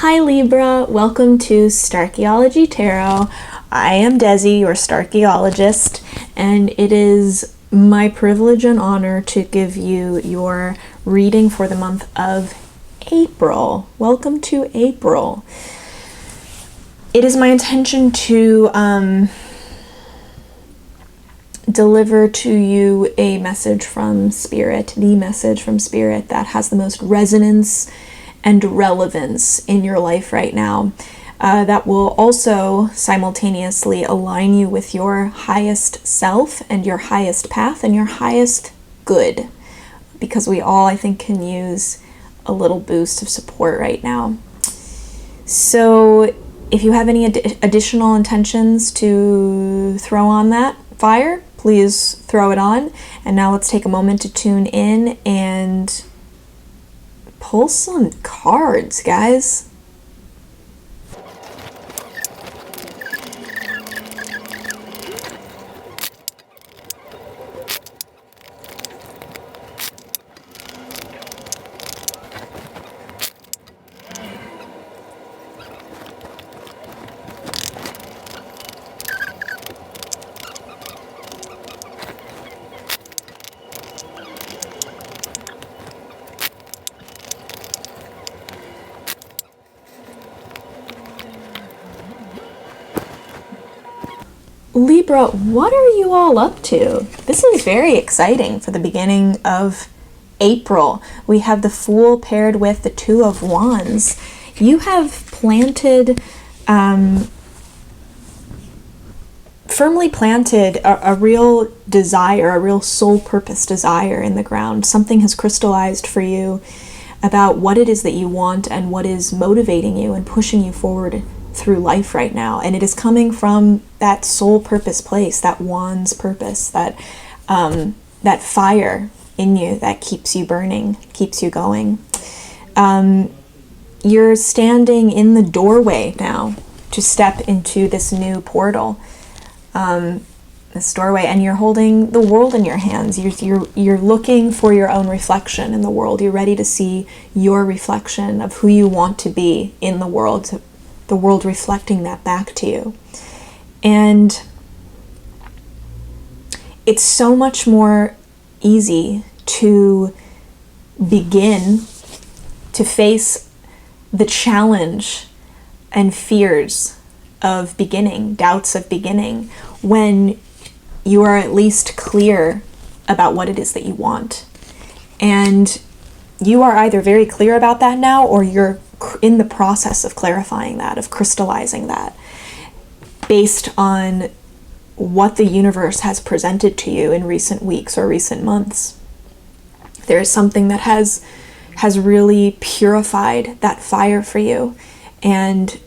Hi Libra, welcome to Starchaeology Tarot. I am Desi, your Starchaeologist, and it is my privilege and honor to give you your reading for the month of April. Welcome to April. It is my intention to deliver to you a message from Spirit, the message from Spirit that has the most resonance and relevance in your life right now, that will also simultaneously align you with your highest self and your highest path and your highest good, because we all, I think, can use a little boost of support right now. So if you have any additional intentions to throw on that fire, please throw it on. And now let's take a moment to tune in and pull some cards, guys. Libra, what are you all up to? This is very exciting for the beginning of April. We have the Fool paired with the Two of Wands. You have planted, firmly planted a real desire, a real soul purpose desire in the ground. Something has crystallized for you about what it is that you want and what is motivating you and pushing you forward through life right now. And it is coming from that soul purpose place, that Wands purpose, that that fire in you that keeps you burning, keeps you going. You're standing in the doorway now to step into this new portal, this doorway, and you're holding the world in your hands. You're looking for your own reflection in the world. You're ready to see your reflection of who you want to be in the world reflecting that back to you. And it's so much more easy to begin to face the challenge and fears of beginning, doubts of beginning, when you are at least clear about what it is that you want. And you are either very clear about that now, or you're in the process of clarifying that, of crystallizing that, based on what the universe has presented to you in recent weeks or recent months. There is something that has really purified that fire for you, and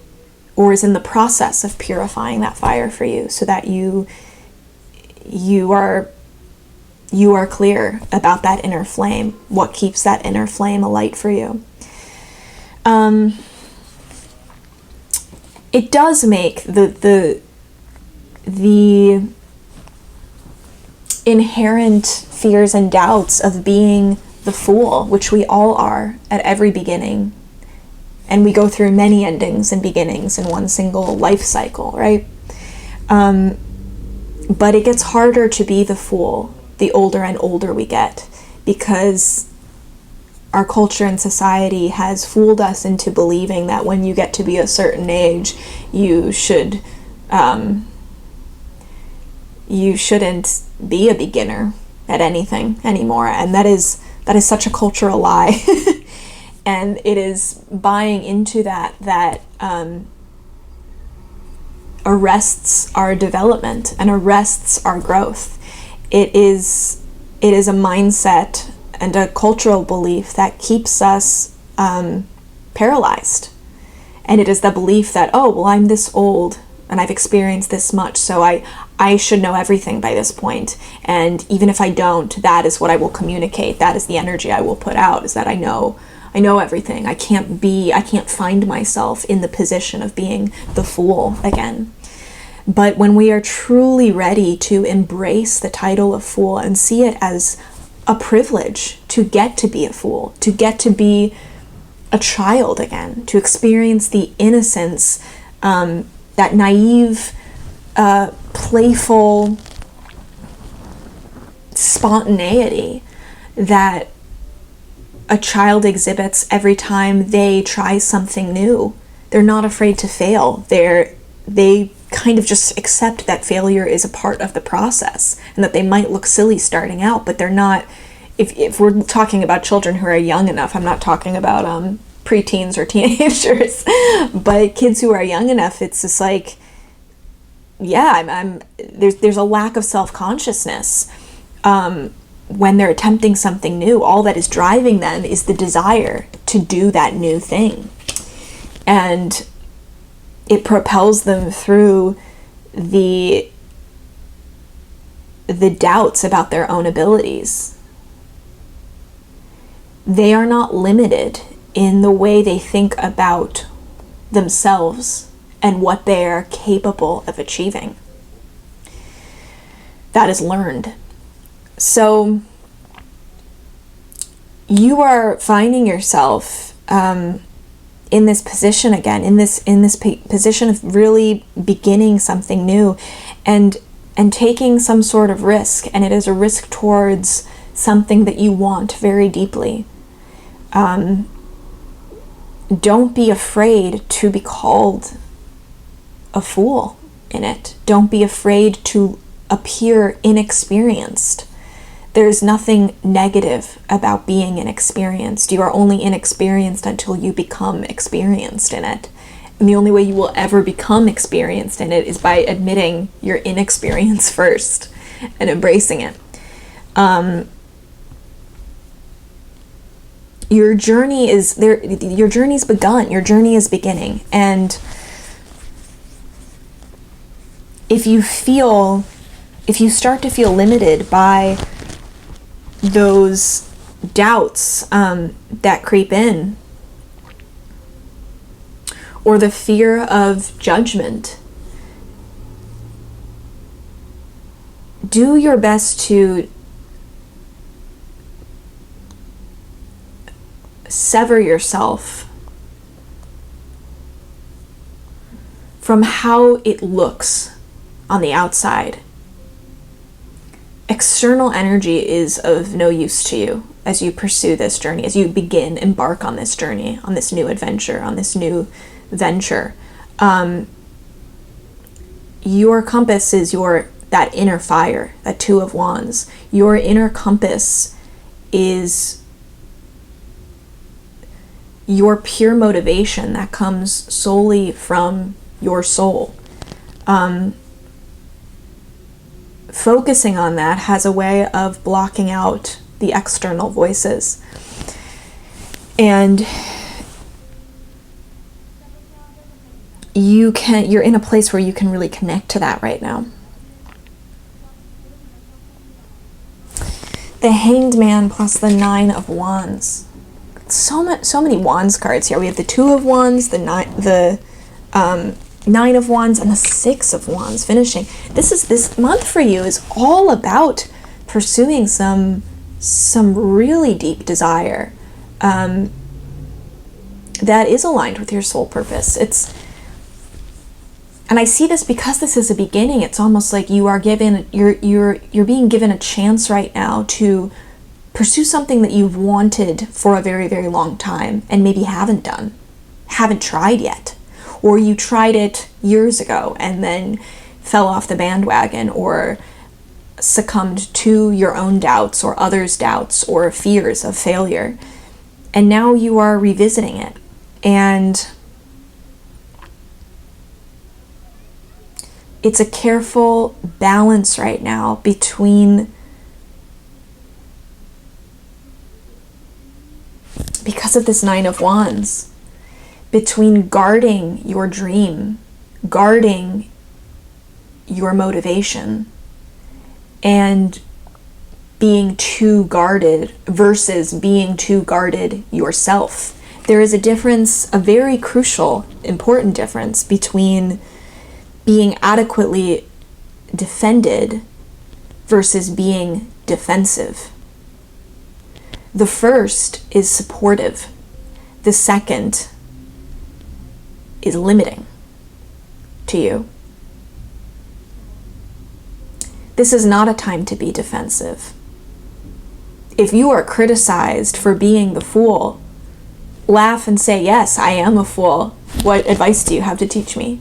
or is in the process of purifying that fire for you, so that you are clear about that inner flame, what keeps that inner flame alight for you. It does make the inherent fears and doubts of being the Fool, which we all are at every beginning, and we go through many endings and beginnings in one single life cycle, right? But it gets harder to be the Fool the older and older we get, because our culture and society has fooled us into believing that when you get to be a certain age, you shouldn't be a beginner at anything anymore. And that is such a cultural lie. And it is buying into that arrests our development and arrests our growth. It is a mindset and a cultural belief that keeps us paralyzed. And it is the belief that, oh, well, I'm this old and I've experienced this much, so I should know everything by this point. And even if I don't, that is what I will communicate. That is the energy I will put out, is that I know everything. I can't find myself in the position of being the Fool again. But when we are truly ready to embrace the title of Fool and see it as a privilege to get to be a Fool, to get to be a child again, to experience the innocence, that naive, playful spontaneity that a child exhibits every time they try something new. They're not afraid to fail. They kind of just accept that failure is a part of the process, and that they might look silly starting out, but they're not. If we're talking about children who are young enough, I'm not talking about preteens or teenagers, but kids who are young enough, it's just like, yeah, there's a lack of self-consciousness when they're attempting something new. All that is driving them is the desire to do that new thing, and it propels them through the doubts about their own abilities. They are not limited in the way they think about themselves and what they are capable of achieving. That is learned. So you are finding yourself in this position again, in this position of really beginning something new, and taking some sort of risk, and it is a risk towards something that you want very deeply. Don't be afraid to be called a fool in it. Don't be afraid to appear inexperienced. There's nothing negative about being inexperienced. You are only inexperienced until you become experienced in it. And the only way you will ever become experienced in it is by admitting your inexperience first and embracing it. Your journey is there. Your journey's begun. Your journey is beginning. And if you start to feel limited by those doubts that creep in, or the fear of judgment, do your best to sever yourself from how it looks on the outside. External energy is of no use to you as you pursue this journey, as you embark on this journey, on this new adventure, on this new venture. Your compass is that inner fire, that Two of Wands. Your inner compass is your pure motivation that comes solely from your soul. Focusing on that has a way of blocking out the external voices. And you're in a place where you can really connect to that right now. The Hanged Man plus the Nine of Wands. So many Wands cards here. We have the Two of Wands, the Nine of Wands, and the Six of Wands finishing. This month for you is all about pursuing some really deep desire that is aligned with your soul purpose. And I see this because this is a beginning. It's almost like you're being given a chance right now to pursue something that you've wanted for a very, very long time and maybe haven't tried yet. Or you tried it years ago and then fell off the bandwagon, or succumbed to your own doubts or others' doubts or fears of failure. And now you are revisiting it. And it's a careful balance right now between, because of this Nine of Wands, between guarding your dream, guarding your motivation, and being too guarded versus being too guarded yourself. There is a difference, a very crucial, important difference between being adequately defended versus being defensive. The first is supportive. the second is limiting to you. This is not a time to be defensive. If you are criticized for being the fool, laugh and say, yes, I am a fool. What advice do you have to teach me?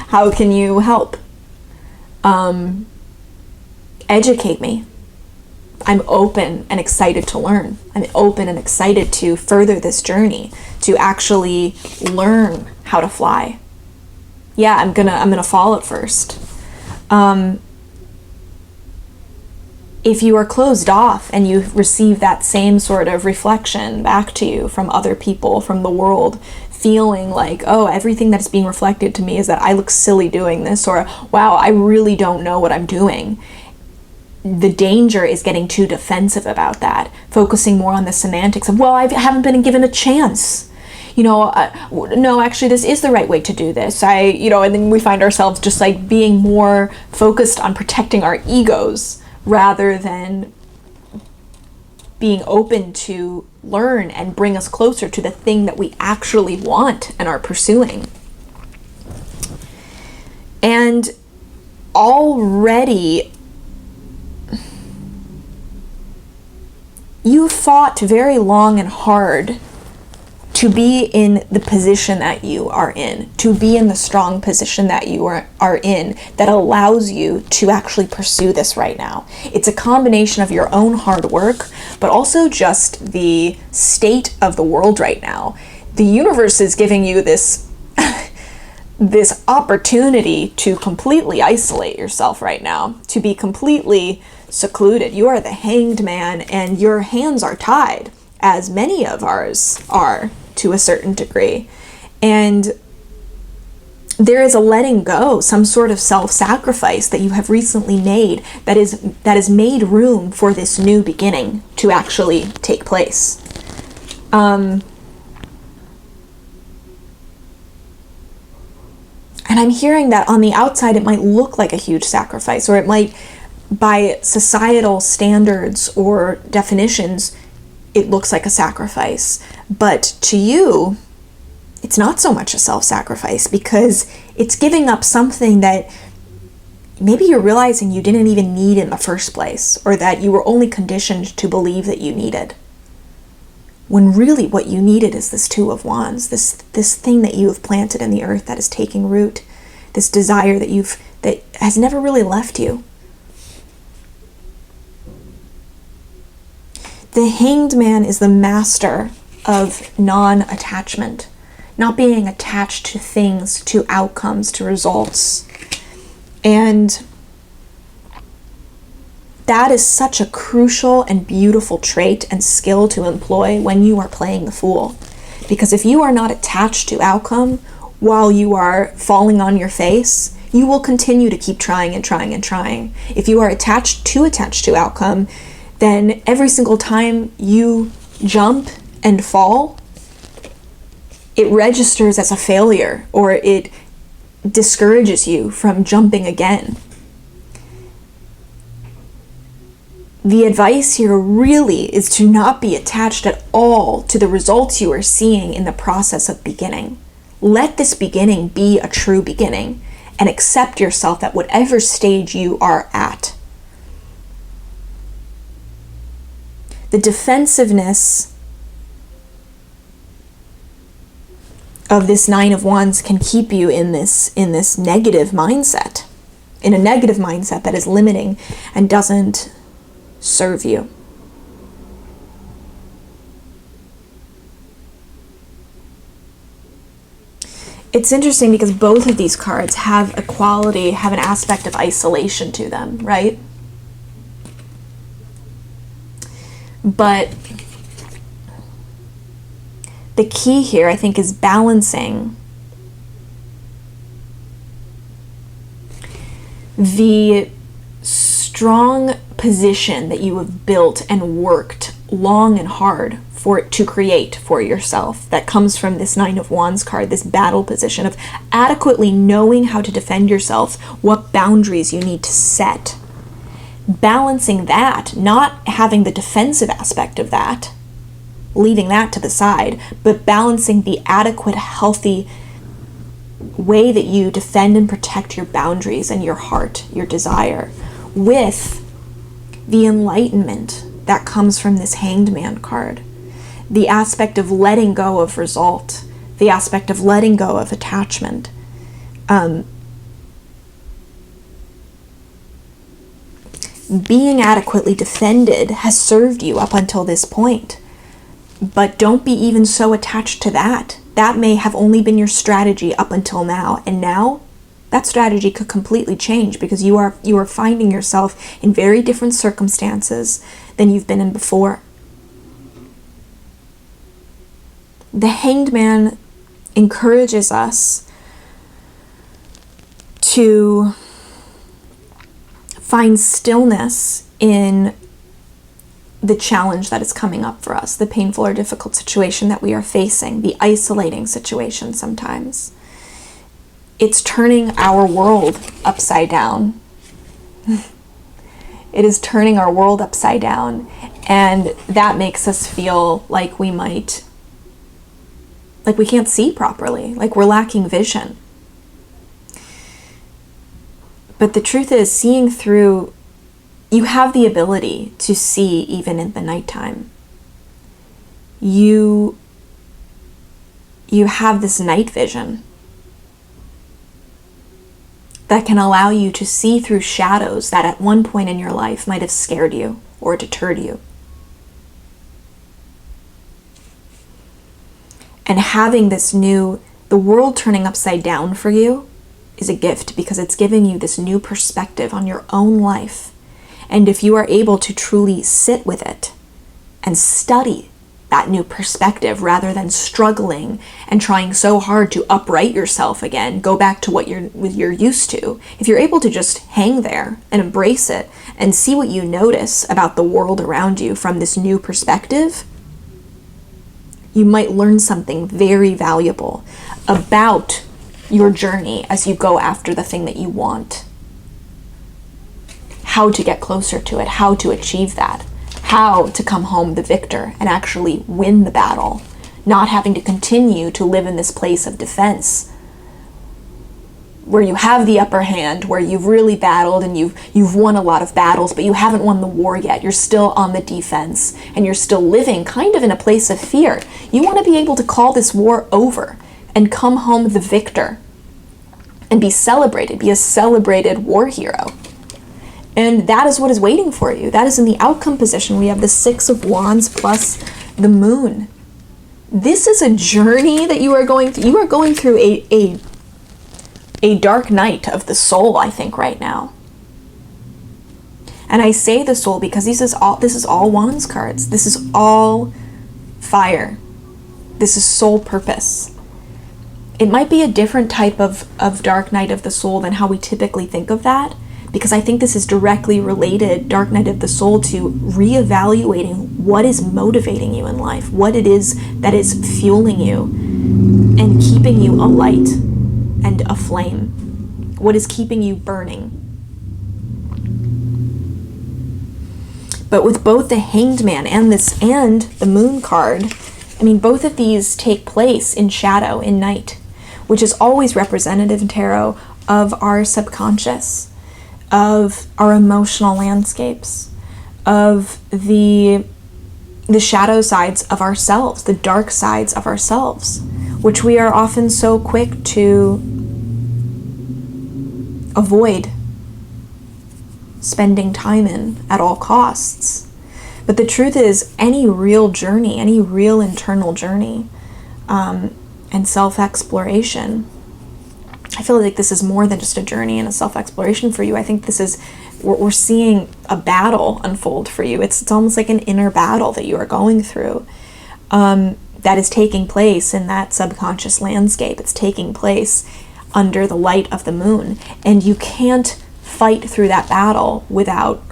How can you help? Educate me. I'm open and excited to learn. I'm open and excited to further this journey, to actually learn how to fly. Yeah, I'm gonna fall at first. If you are closed off and you receive that same sort of reflection back to you from other people, from the world, feeling like, oh, everything that's being reflected to me is that I look silly doing this, or wow, I really don't know what I'm doing. The danger is getting too defensive about that, focusing more on the semantics of, well, I haven't been given a chance. No, actually, this is the right way to do this. And then we find ourselves just like being more focused on protecting our egos rather than being open to learn and bring us closer to the thing that we actually want and are pursuing. And already you fought very long and hard to be in the position that you are in, to be in the strong position that you are in, that allows you to actually pursue this right now. It's a combination of your own hard work, but also just the state of the world right now. The universe is giving you this this opportunity to completely isolate yourself right now, to be completely secluded. You are the hanged man, and your hands are tied, as many of ours are to a certain degree. And there is a letting go, some sort of self-sacrifice that you have recently made that has made room for this new beginning to actually take place. And I'm hearing that on the outside it might look like a huge sacrifice, or it might, by societal standards or definitions, it looks like a sacrifice. But to you, it's not so much a self-sacrifice, because it's giving up something that maybe you're realizing you didn't even need in the first place, or that you were only conditioned to believe that you needed. When really what you needed is this Two of Wands, this thing that you have planted in the earth that is taking root, this desire that has never really left you. The Hanged Man is the master of non-attachment, not being attached to things, to outcomes, to results. And that is such a crucial and beautiful trait and skill to employ when you are playing the Fool. Because if you are not attached to outcome while you are falling on your face, you will continue to keep trying and trying and trying. If you are attached to outcome, then every single time you jump and fall, it registers as a failure, or it discourages you from jumping again. The advice here really is to not be attached at all to the results you are seeing in the process of beginning. Let this beginning be a true beginning, and accept yourself at whatever stage you are at. The defensiveness of this Nine of Wands can keep you in this negative mindset, in a negative mindset that is limiting and doesn't serve you. It's interesting because both of these cards have a quality, have an aspect of isolation to them, right? But the key here, I think, is balancing the strong position that you have built and worked long and hard to create for yourself, that comes from this Nine of Wands card, this battle position of adequately knowing how to defend yourself, what boundaries you need to set. Balancing that, not having the defensive aspect of that, leaving that to the side, but balancing the adequate, healthy way that you defend and protect your boundaries and your heart, your desire, with the enlightenment that comes from this Hanged Man card. The aspect of letting go of result, the aspect of letting go of attachment. Being adequately defended has served you up until this point. But don't be even so attached to that. That may have only been your strategy up until now. And now, that strategy could completely change, because you are finding yourself in very different circumstances than you've been in before. The Hanged Man encourages us to find stillness in the challenge that is coming up for us, the painful or difficult situation that we are facing, the isolating situation sometimes. It's turning our world upside down. It is turning our world upside down, and that makes us feel like we can't see properly, like we're lacking vision. But the truth is, seeing through, you have the ability to see even in the nighttime. You have this night vision that can allow you to see through shadows that at one point in your life might have scared you or deterred you. And having this the world turning upside down for you is a gift, because it's giving you this new perspective on your own life. And if you are able to truly sit with it and study that new perspective, rather than struggling and trying so hard to upright yourself again, go back to what you're used to. If you're able to just hang there and embrace it and see what you notice about the world around you from this new perspective, you might learn something very valuable about your journey as you go after the thing that you want. How to get closer to it, how to achieve that, how to come home the victor and actually win the battle, not having to continue to live in this place of defense where you have the upper hand, where you've really battled and you've won a lot of battles, but you haven't won the war yet. You're still on the defense and you're still living kind of in a place of fear. You want to be able to call this war over and come home the victor and be celebrated, be a celebrated war hero. And that is what is waiting for you. That is in the outcome position. We have the Six of Wands plus the Moon. This is a journey that you are going through. You are going through a dark night of the soul, I think, right now. And I say the soul because this is all Wands cards. This is all fire. This is soul purpose. It might be a different type of dark night of the soul than how we typically think of that, because I think this is directly related, dark night of the soul, to reevaluating what is motivating you in life, what it is that is fueling you and keeping you alight and aflame, what is keeping you burning. But with both the Hanged Man and the Moon card, I mean, both of these take place in shadow, in night, which is always representative in tarot of our subconscious, of our emotional landscapes, of the shadow sides of ourselves, the dark sides of ourselves, which we are often so quick to avoid spending time in at all costs. But the truth is, any real journey, any real internal journey, and self-exploration, I feel like this is more than just a journey and a self-exploration for you. I think we're seeing a battle unfold for you. It's almost like an inner battle that you are going through, that is taking place in that subconscious landscape. It's taking place under the light of the moon, and you can't fight through that battle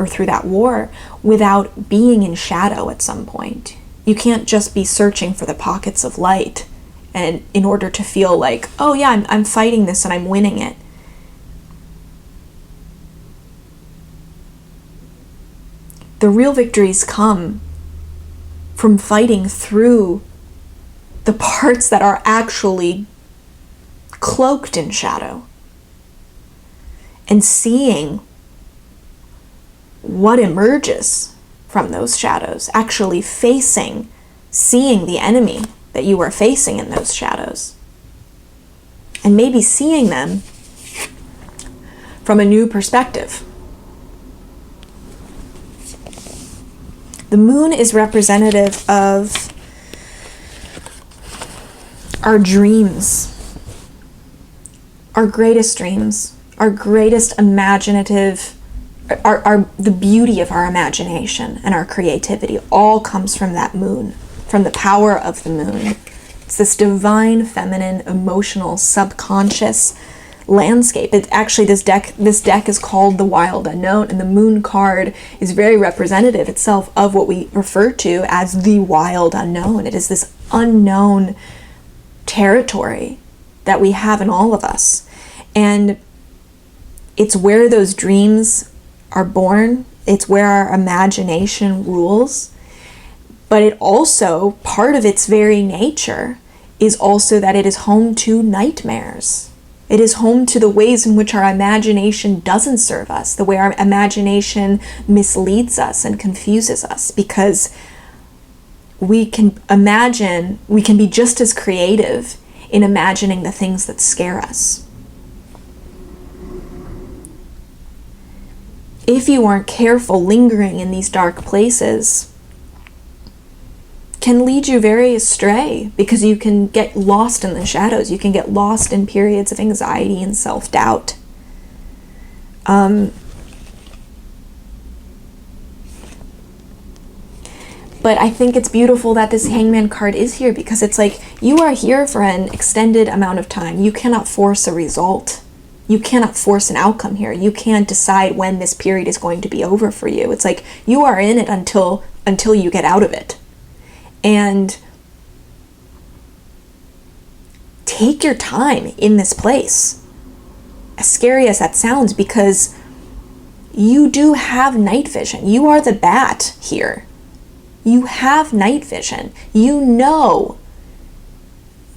through that war without being in shadow at some point. You can't just be searching for the pockets of light and in order to feel like, oh yeah, I'm fighting this and I'm winning it. The real victories come from fighting through the parts that are actually cloaked in shadow and seeing what emerges from those shadows, actually seeing the enemy that you are facing in those shadows, and maybe seeing them from a new perspective. The moon is representative of our dreams, our greatest dreams, our greatest imaginative, the beauty of our imagination and our creativity all comes from that moon, from the power of the moon. It's this divine, feminine, emotional, subconscious landscape. It actually, this deck is called the Wild Unknown, and the moon card is very representative itself of what we refer to as the wild unknown. It is this unknown territory that we have in all of us, and it's where those dreams are born. It's where our imagination rules. But it also, part of its very nature is also that it is home to nightmares. It is home to the ways in which our imagination doesn't serve us, the way our imagination misleads us and confuses us, because we can be just as creative in imagining the things that scare us. If you aren't careful, lingering in these dark places can lead you very astray, because you can get lost in the shadows. You can get lost in periods of anxiety and self-doubt. But I think it's beautiful that this Hangman card is here, because it's like, you are here for an extended amount of time. You cannot force a result. You cannot force an outcome here. You can't decide when this period is going to be over for you. It's like, you are in it until you get out of it. And take your time in this place, as scary as that sounds, because you do have night vision. You are the bat here. You have night vision. You know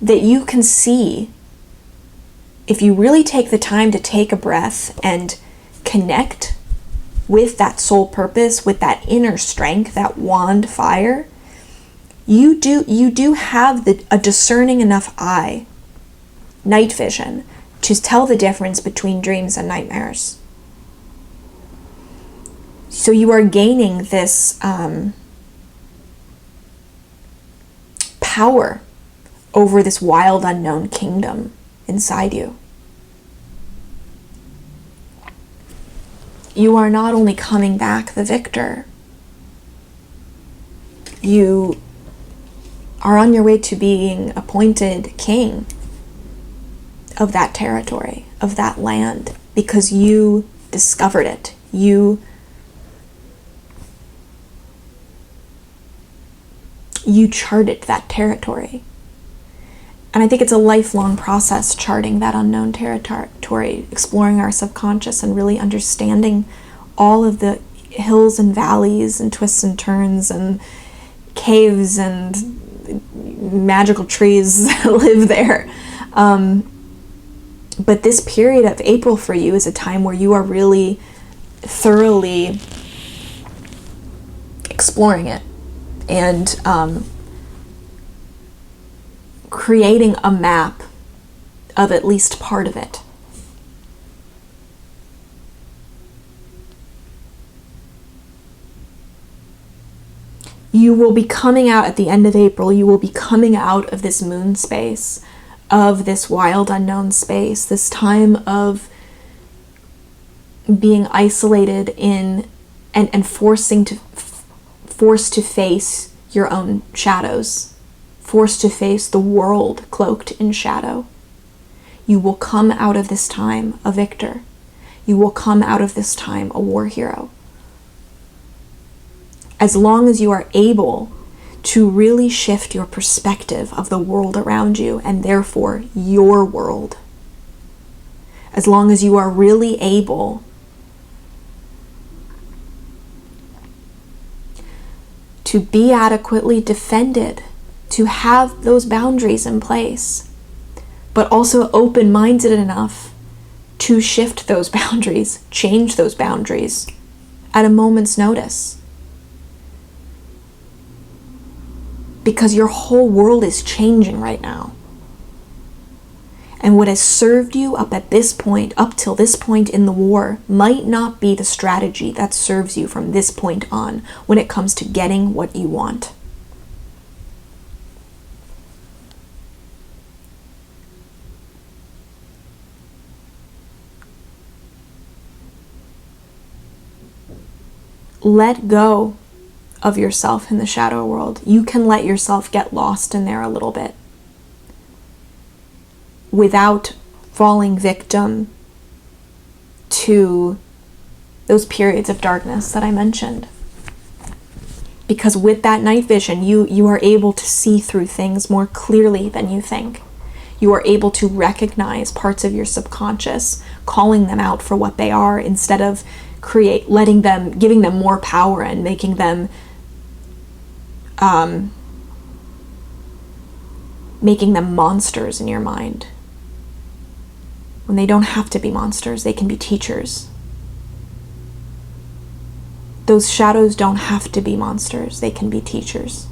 that you can see, if you really take the time to take a breath and connect with that soul purpose, with that inner strength, that wand fire, you do have a discerning enough eye, night vision, to tell the difference between dreams and nightmares. So you are gaining this power over this wild unknown kingdom inside you. You are not only coming back the victor, you are on your way to being appointed king of that territory, of that land, because you discovered it. You charted that territory. And I think it's a lifelong process, charting that unknown territory, exploring our subconscious and really understanding all of the hills and valleys and twists and turns and caves and magical trees that live there. But this period of April for you is a time where you are really thoroughly exploring it and creating a map of at least part of it. You will be coming out at the end of April, you will be coming out of this moon space, of this wild unknown space, this time of being isolated in and forced to face your own shadows, forced to face the world cloaked in shadow. You will come out of this time a victor. You will come out of this time a war hero. As long as you are able to really shift your perspective of the world around you, and therefore your world. As long as you are really able to be adequately defended, to have those boundaries in place, but also open-minded enough to shift those boundaries, change those boundaries at a moment's notice. Because your whole world is changing right now. And what has served you up till this point in the war, might not be the strategy that serves you from this point on when it comes to getting what you want. Let go of yourself in the shadow world. You can let yourself get lost in there a little bit without falling victim to those periods of darkness that I mentioned. Because with that night vision, you are able to see through things more clearly than you think. You are able to recognize parts of your subconscious, calling them out for what they are, instead of giving them more power and making them monsters in your mind. When they don't have to be monsters, they can be teachers. Those shadows don't have to be monsters, they can be teachers.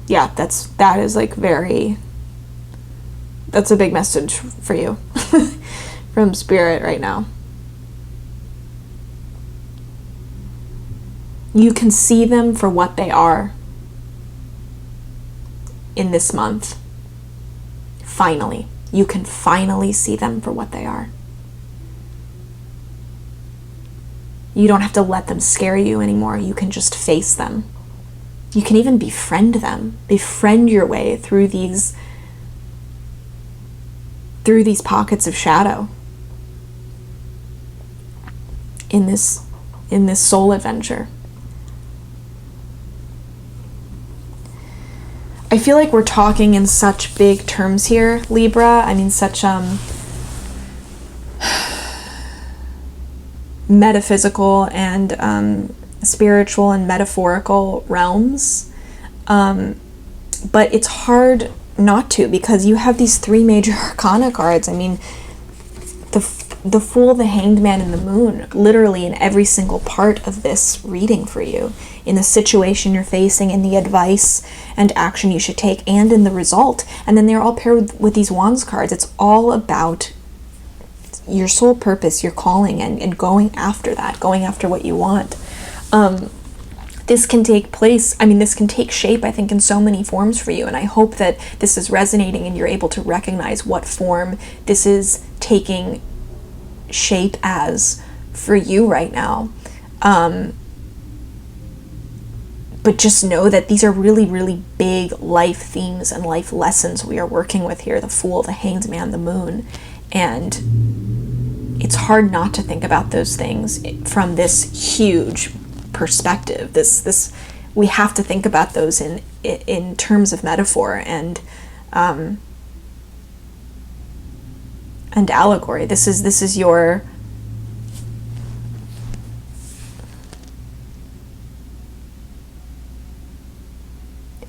Yeah, that is like that's a big message for you from Spirit right now. You can see them for what they are in this month. Finally. You can finally see them for what they are. You don't have to let them scare you anymore. You can just face them. You can even befriend them. Befriend your way through these pockets of shadow in this soul adventure. I feel like we're talking in such big terms here, Libra. I mean, such metaphysical and spiritual and metaphorical realms. But it's hard not to, because you have these three major arcana cards. I mean, the Fool, the Hanged Man, and the Moon, literally in every single part of this reading for you, in the situation you're facing, in the advice and action you should take, and in the result. And then they're all paired with these Wands cards. It's all about your soul purpose, your calling, and going after that, going after what you want. This can take shape, I think, in so many forms for you. And I hope that this is resonating and you're able to recognize what form this is taking shape as for you right now. But just know that these are really, really big life themes and life lessons we are working with here. The Fool, the Hanged Man, the Moon. And it's hard not to think about those things from this huge perspective. We have to think about those in terms of metaphor and allegory. This is your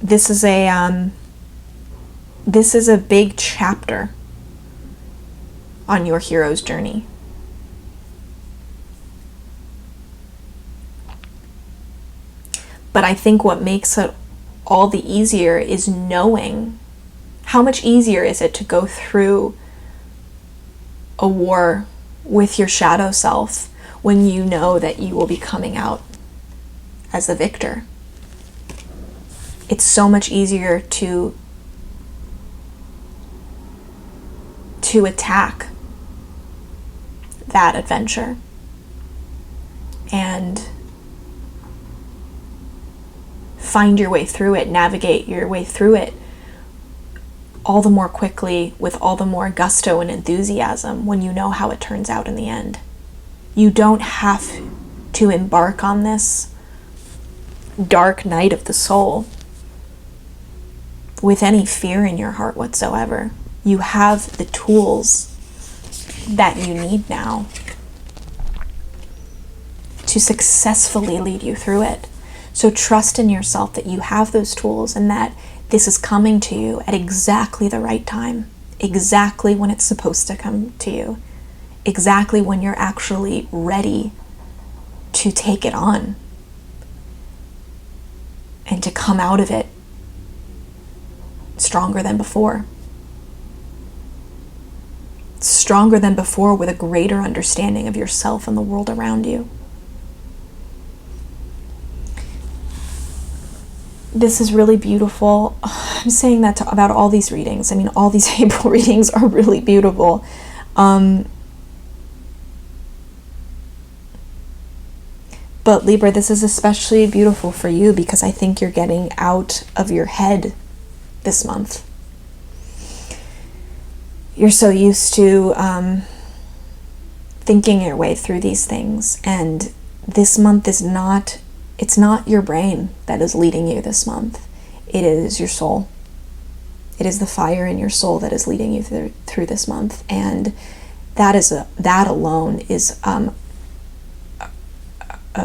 this is a big chapter on your hero's journey. But I think what makes it all the easier is knowing how much easier is it to go through a war with your shadow self when you know that you will be coming out as the victor. It's so much easier to attack that adventure and find your way through it, navigate your way through it all the more quickly, with all the more gusto and enthusiasm, when you know how it turns out in the end. You don't have to embark on this dark night of the soul with any fear in your heart whatsoever. You have the tools that you need now to successfully lead you through it. So trust in yourself that you have those tools and that this is coming to you at exactly the right time, exactly when it's supposed to come to you, exactly when you're actually ready to take it on and to come out of it stronger than before. Stronger than before, with a greater understanding of yourself and the world around you. This is really beautiful. I'm saying that about all these readings. I mean, all these April readings are really beautiful. But Libra, this is especially beautiful for you because I think you're getting out of your head this month. You're so used to thinking your way through these things, and this month is not, it's not your brain that is leading you this month. It is your soul. It is the fire in your soul that is leading you through this month, and that alone is a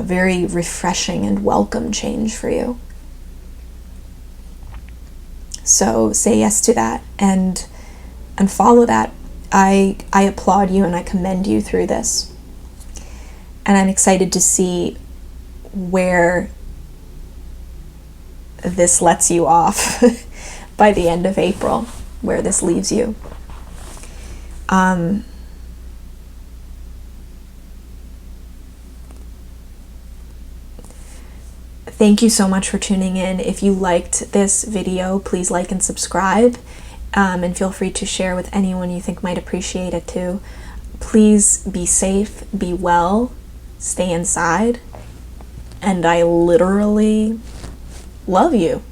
very refreshing and welcome change for you. So say yes to that and follow that. I applaud you and I commend you through this. And I'm excited to see where this lets you off by the end of April, where this leaves you. Thank you so much for tuning in. If you liked this video, please like and subscribe, and feel free to share with anyone you think might appreciate it too. Please be safe, be well, stay inside, and I literally love you.